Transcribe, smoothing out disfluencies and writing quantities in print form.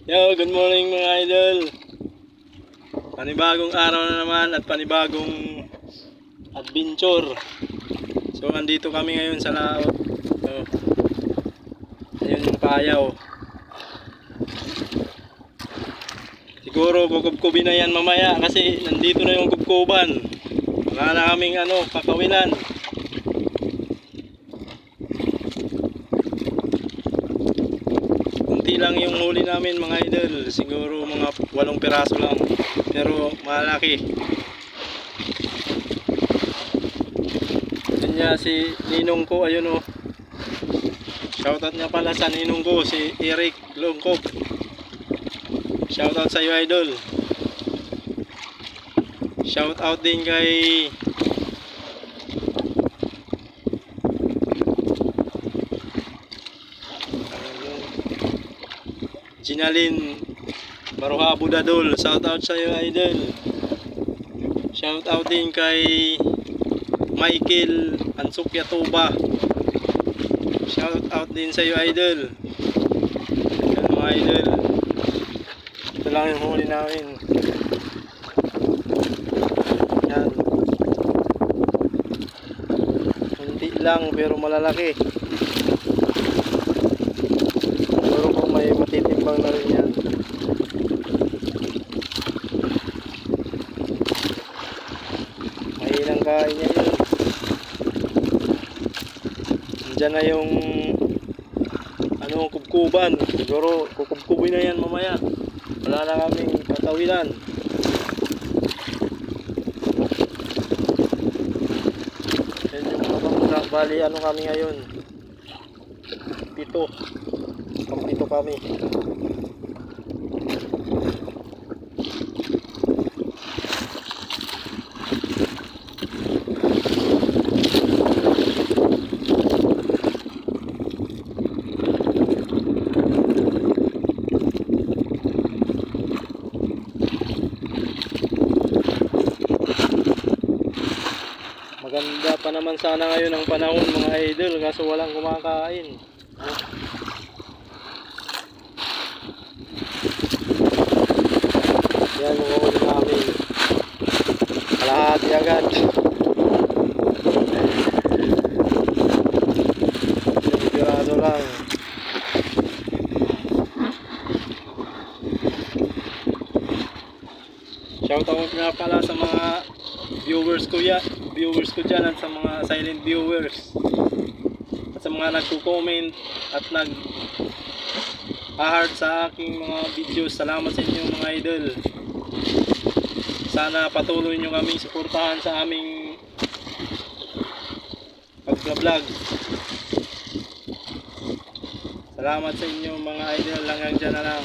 Yo, good morning mga idol. Panibagong araw na naman at panibagong adventure. So andito kami ngayon sa laot. So, ayun yung payaw. Siguro kukubkubin na yan mamaya kasi nandito na yung kubkuban. Wala na kaming kakawinan. Kunti lang yung huli namin mga idol. Siguro mga 8 piraso lang. Pero malaki. Yun niya si ninong ko, ayun o. Shoutout niya pala sa ninong ko, si Eric Longkop. Shoutout sa iyo idol. Shoutout din kay Ginalin Maruha Budadol. Shoutout sa iyo idol. Shoutout din kay Michael Ansukya Tuba. Shoutout din sa iyo idol. Yan mga idol. Ito lang yung huli namin. Yan. Kunti lang pero malalaki. Siguro kung may matitimbang na rin yan. Mahilang kain niya yun. Diyan na yung kubkuban. Siguro kukubkubin na yan mamaya. Wala na kaming patawilan. Yan yung mga pamuna. Bali kami ngayon, 7. Pang-7 kami. Maganda pa naman sana ngayon ang panahon mga idol, kaso walang kumakain. Yan yung huli namin. Kalahati agad. Sigurado lang. Shoutout nga pala sa mga viewers ko dyan at sa mga silent viewers at sa mga nagko-comment at nag-heart sa aking mga videos. Salamat sa inyo mga idol. Sana patuloy nyo kami suportahan sa aming pag-vlog. Salamat sa inyo mga idol. Hanggang dyan na lang.